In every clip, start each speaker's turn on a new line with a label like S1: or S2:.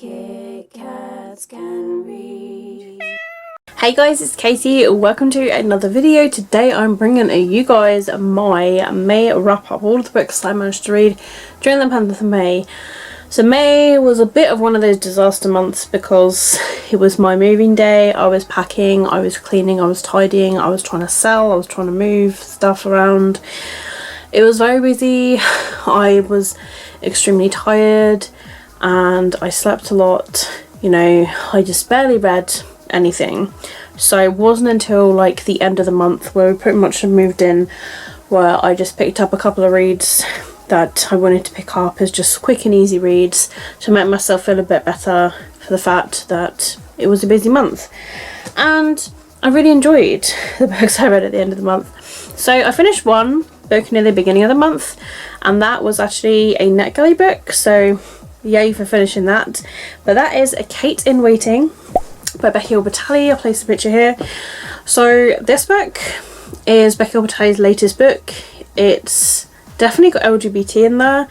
S1: Kitkatscanread.
S2: Hey guys, it's Katie. Welcome to another video. Today I'm bringing you guys my May wrap up, all of the books I managed to read during the month of May. So May was a bit of one of those disaster months because it was my moving day. I was packing, I was cleaning, I was tidying, I was trying to sell, I was trying to move stuff around. It was very busy. I was extremely tired and I slept a lot. You know, I just barely read anything. So it wasn't until like the end of the month where we pretty much had moved in where I just picked up a couple of reads that I wanted to pick up as just quick and easy reads to make myself feel a bit better for the fact that it was a busy month. And I really enjoyed the books I read at the end of the month. So I finished one book near the beginning of the month, and that was actually a NetGalley book, so yay for finishing that. But that is A Kate in Waiting by Becky Albertalli. I'll place a picture here. So this book is Becky Albertalli's latest book. It's definitely got LGBT in there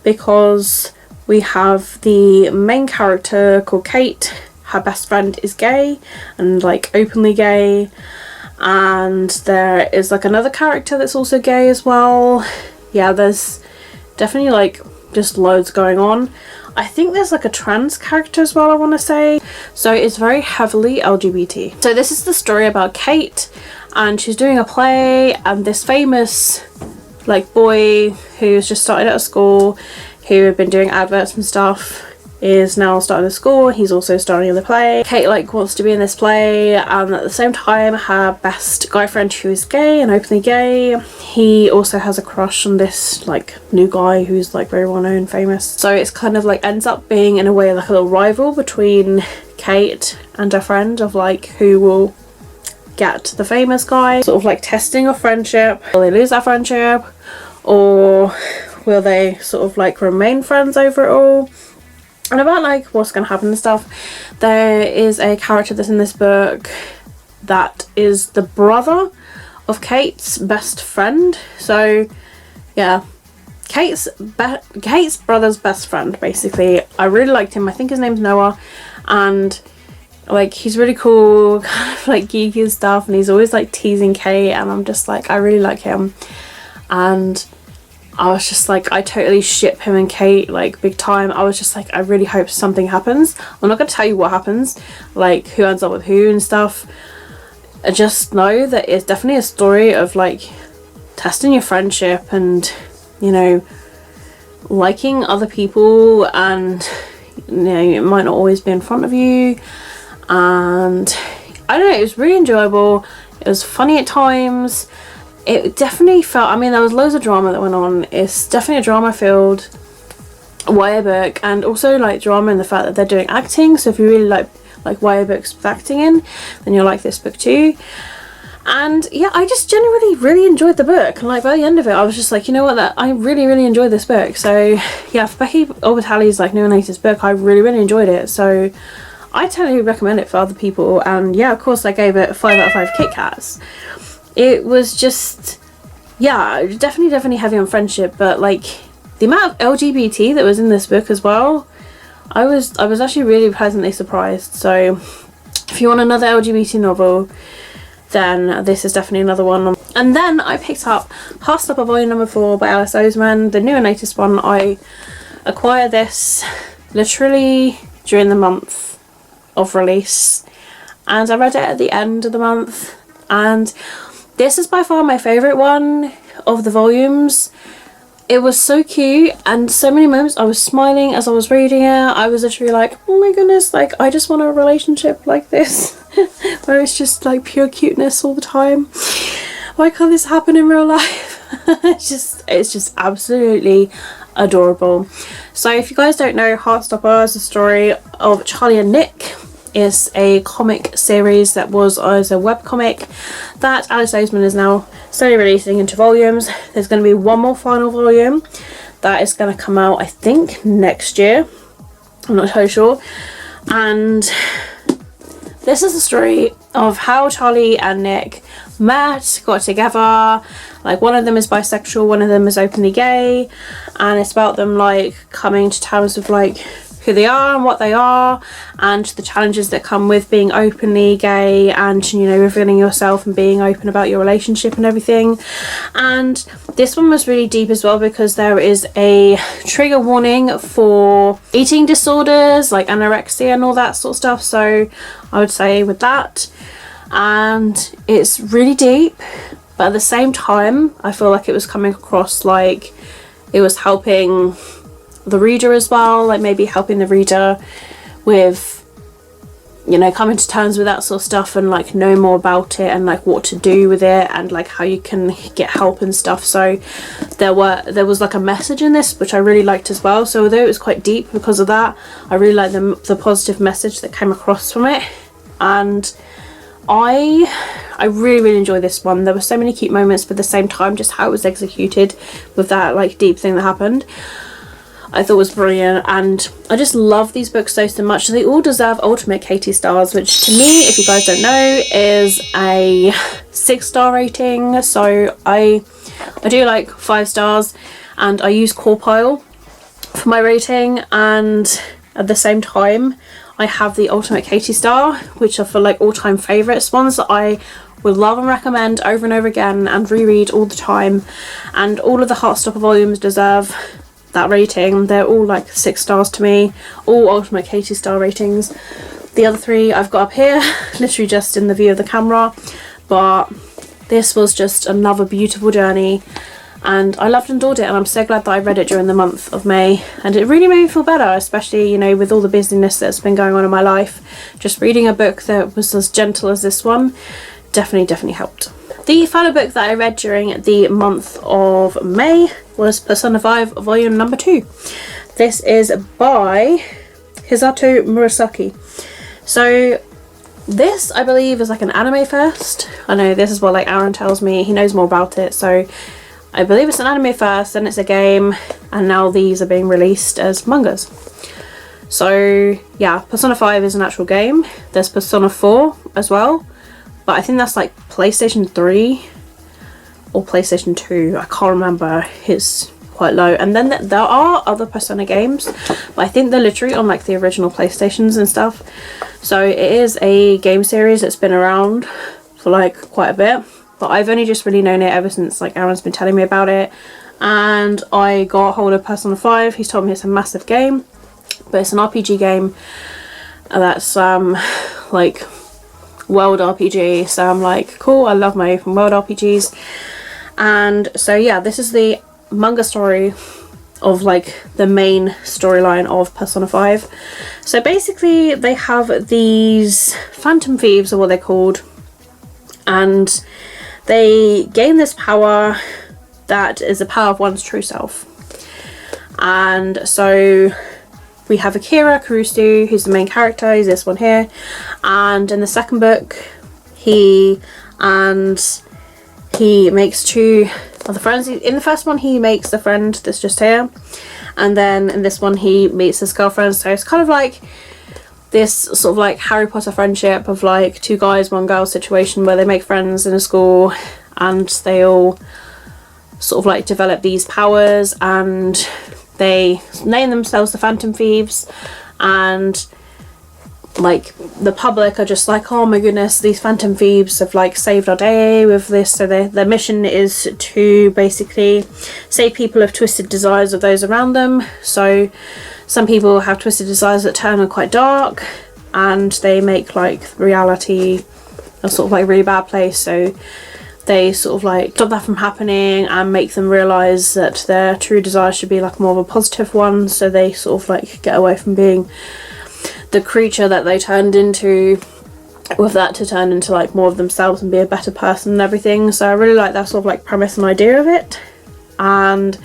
S2: because we have the main character called Kate. Her best friend is gay and like openly gay, and there is like another character that's also gay as well. Yeah, there's definitely like just loads going on. I think there's like a trans character as well, I want to say. So it's very heavily LGBT. So this is the story about Kate, and she's doing a play, and this famous like boy who's just started out of school, who had been doing adverts and stuff, is now starting a school. He's also starting in the play. Kate like wants to be in this play, and at the same time her best guy friend, who is gay and openly gay, he also has a crush on this like new guy who's like very well known, famous. So it's kind of like ends up being in a way like a little rival between Kate and her friend of like who will get the famous guy, sort of like testing a friendship. Will they lose that friendship, or will they sort of like remain friends over it all? And about like what's gonna happen and stuff, there is a character that's in this book that is the brother of Kate's best friend. So yeah, Kate's brother's best friend, basically. I really liked him. I think his name's Noah, and like he's really cool, kind of like geeky and stuff, and he's always like teasing Kate, and I'm just like, I really like him. And I was just like, I totally ship him and Kate like big time. I was just like, I really hope something happens. I'm not going to tell you what happens, like who ends up with who and stuff. I just know that it's definitely a story of like testing your friendship and, you know, liking other people, and you know, it might not always be in front of you. And I don't know, it was really enjoyable. It was funny at times. It definitely felt, I mean, there was loads of drama that went on. It's definitely a drama filled YA book, and also like drama in the fact that they're doing acting. So if you really like YA books with acting in, then you'll like this book too. And yeah, I just genuinely really enjoyed the book, and like by the end of it I was just like, you know what, that I really enjoyed this book. So yeah, for Becky Albertalli's like new and latest book, I really enjoyed it. So I totally recommend it for other people. And yeah, of course I gave it 5 out of 5 Kit Kats. It was just, yeah, definitely heavy on friendship, but like the amount of LGBT that was in this book as well, I was actually really pleasantly surprised. So if you want another LGBT novel, then this is definitely another one. And then I picked up Heartstoppers Volume Number 4 by Alice Oseman, the new and latest one. I acquired this literally during the month of release, and I read it at the end of the month, and this is by far my favourite one of the volumes. It was so cute, and so many moments I was smiling as I was reading it. I was literally like, oh my goodness, like I just want a relationship like this where it's just like pure cuteness all the time. Why can't this happen in real life? It's just absolutely adorable. So if you guys don't know, Heartstoppers is the story of Charlie and Nick. Is a comic series that was as a webcomic that Alice Oseman is now slowly releasing into volumes. There's going to be one more final volume that is going to come out, I think, next year. I'm not totally sure. And this is the story of how Charlie and Nick met, got together. Like one of them is bisexual, one of them is openly gay, and it's about them like coming to terms with like who they are and what they are, and the challenges that come with being openly gay, and you know, revealing yourself and being open about your relationship and everything. And this one was really deep as well, because there is a trigger warning for eating disorders like anorexia and all that sort of stuff, so I would say with that. And it's really deep, but at the same time I feel like it was coming across like it was helping the reader as well, like maybe helping the reader with, you know, coming to terms with that sort of stuff, and like know more about it, and like what to do with it, and like how you can get help and stuff. So there was like a message in this which I really liked as well. So although it was quite deep because of that, I really liked the positive message that came across from it. And I really enjoyed this one. There were so many cute moments, but at the same time just how it was executed with that like deep thing that happened, I thought was brilliant. And I just love these books so much. They all deserve ultimate Katie stars, which to me, if you guys don't know, is a 6-star rating. So I do like 5 stars, and I use Corpile for my rating, and at the same time I have the ultimate Katie star, which are for like all-time favourites, ones that I would love and recommend over and over again and reread all the time. And all of the Heartstopper volumes deserve that rating. They're all like 6 stars to me, all ultimate Katie star ratings. The other 3 I've got up here, literally just in the view of the camera, but this was just another beautiful journey, and I loved and adored it, and I'm so glad that I read it during the month of May, and it really made me feel better, especially, you know, with all the busyness that's been going on in my life. Just reading a book that was as gentle as this one definitely helped. The final book that I read during the month of May was Persona 5 volume number 2. This is by Hisato Murasaki. So this, I believe, is like an anime first. I know this is what like Aaron tells me, he knows more about it, so I believe it's an anime first, then it's a game, and now these are being released as mangas. So yeah, Persona 5 is an actual game. There's Persona 4 as well, but I think that's like PlayStation 3 or PlayStation 2, I can't remember, it's quite low. And then there are other Persona games, but I think they're literally on like the original PlayStations and stuff. So it is a game series that's been around for like quite a bit, but I've only just really known it ever since like Aaron's been telling me about it, and I got hold of Persona 5. He's told me it's a massive game, but it's an RPG game that's like world RPG, so I'm like, cool, I love my open world RPGs. And so yeah, this is the manga story of like the main storyline of Persona 5. So basically they have these phantom thieves, or what they're called, and they gain this power that is the power of one's true self. And so we have Akira Kurusu, who's the main character, he's this one here, and in the second book he makes 2 other friends. In the first one he makes the friend that's just here, and then in this one he meets his girlfriend. So it's kind of like this sort of like Harry Potter friendship of like 2 guys, 1 girl situation, where they make friends in a school and they all sort of like develop these powers, and they name themselves the Phantom Thieves, and like the public are just like, oh my goodness, these Phantom Thieves have like saved our day with this. So their mission is to basically save people of twisted desires of those around them. So some people have twisted desires that turn quite dark, and they make like reality a sort of like really bad place. So they sort of like stop that from happening and make them realise that their true desire should be like more of a positive one. So they sort of like get away from being the creature that they turned into, with that to turn into like more of themselves and be a better person and everything. So I really like that sort of like premise and idea of it. And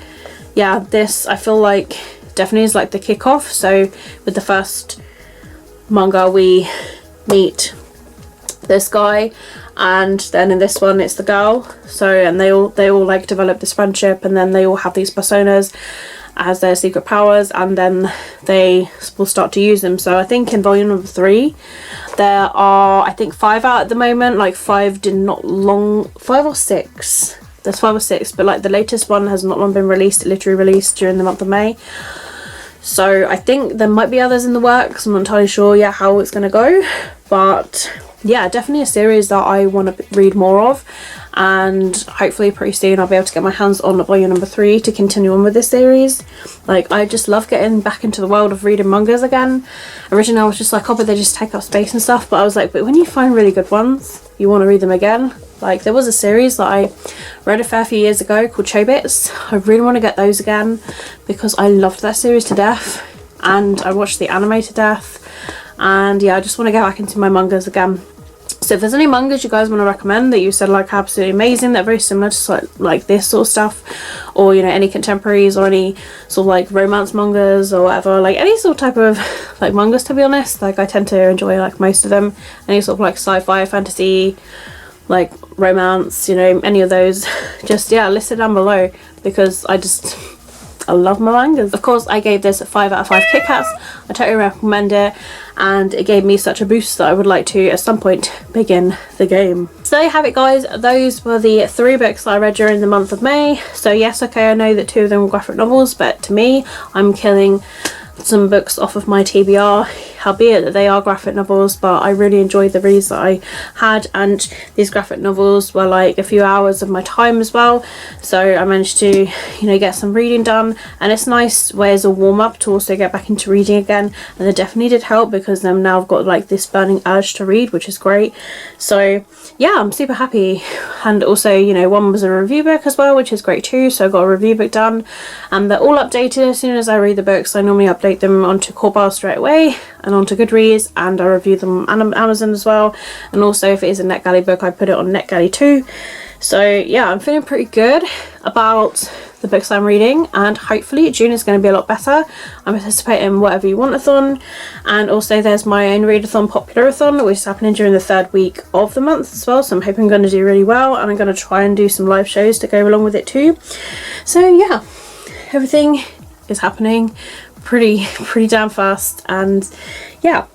S2: yeah, this I feel like definitely is like the kickoff. So with the first manga we meet this guy, and then in this one it's the girl. So and they all like develop this friendship, and then they all have these personas as their secret powers, and then they will start to use them. So I think in volume number 3 there are, I think, 5 out at the moment. Like 5 or 6. There's 5 or 6, but like the latest one has not long been released. It literally released during the month of May. So I think there might be others in the works. I'm not entirely sure yet how it's going to go, but yeah, definitely a series that I want to read more of, and hopefully pretty soon I'll be able to get my hands on volume number 3 to continue on with this series. Like, I just love getting back into the world of reading mangas again. Originally I was just like, oh, but they just take up space and stuff, but I was like, but when you find really good ones, you want to read them again. Like, there was a series that I read a fair few years ago called Chobits. I really want to get those again because I loved that series to death, and I watched the anime to death, and yeah, I just want to get back into my mangas again. So if there's any mangas you guys want to recommend that you said like absolutely amazing, that are very similar to like this sort of stuff, or you know, any contemporaries or any sort of like romance mangas or whatever, like any sort of type of like mangas, to be honest, like I tend to enjoy like most of them, any sort of like sci-fi, fantasy, like romance, you know, any of those, just yeah, list it down below because I love my mangas. Of course, I gave this a 5 out of 5 Kit Kats. I totally recommend it, and it gave me such a boost that I would like to at some point begin the game. So there you have it, guys. Those were the 3 books that I read during the month of May. So yes, okay, I know that 2 of them were graphic novels, but to me, I'm killing some books off of my TBR, albeit that they are graphic novels, but I really enjoyed the reads that I had, and these graphic novels were like a few hours of my time as well, so I managed to, you know, get some reading done, and it's nice way as a warm-up to also get back into reading again, and it definitely did help because then now I've got like this burning urge to read, which is great. So yeah, I'm super happy. And also, you know, one was a review book as well, which is great too, so I got a review book done, and they're all updated as soon as I read the books. I normally update them onto Kobo straight away and onto Goodreads, and I review them on Amazon as well, and also if it is a NetGalley book I put it on NetGalley too. So yeah, I'm feeling pretty good about the books I'm reading, and hopefully June is going to be a lot better. I'm anticipating Whatever You Want-a-thon, and also there's my own readathon popularathon, which is happening during the 3rd week of the month as well, so I'm hoping I'm going to do really well, and I'm going to try and do some live shows to go along with it too. So yeah, everything is happening pretty damn fast, and yeah,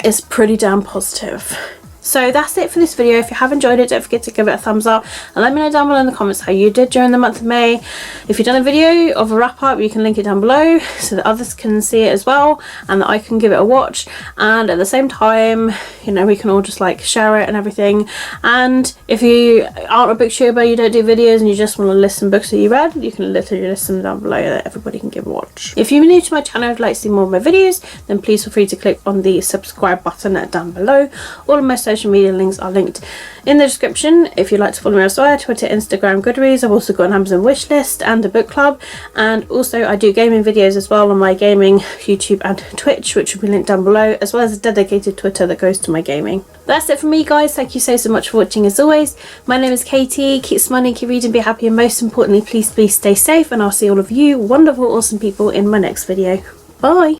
S2: it's pretty damn positive. So that's it for this video. If you have enjoyed it, don't forget to give it a thumbs up, and let me know down below in the comments how you did during the month of May. If you've done a video of a wrap up, you can link it down below so that others can see it as well, and that I can give it a watch, and at the same time, you know, we can all just like share it and everything. And if you aren't a booktuber, you don't do videos, and you just want to list some books that you read, you can literally list them down below that everybody can give a watch. If you're new to my channel and would like to see more of my videos, then please feel free to click on the subscribe button down below. All of my social media links are linked in the description. If you'd like to follow me elsewhere, Twitter, Instagram, Goodreads. I've also got an Amazon wishlist and a book club, and also I do gaming videos as well on my gaming YouTube and Twitch, which will be linked down below, as well as a dedicated Twitter that goes to my gaming. That's it from me, guys. Thank you so much for watching as always. My name is Katie. Keep smiling, keep reading, be happy, and most importantly, please stay safe, and I'll see all of you wonderful awesome people in my next video. Bye.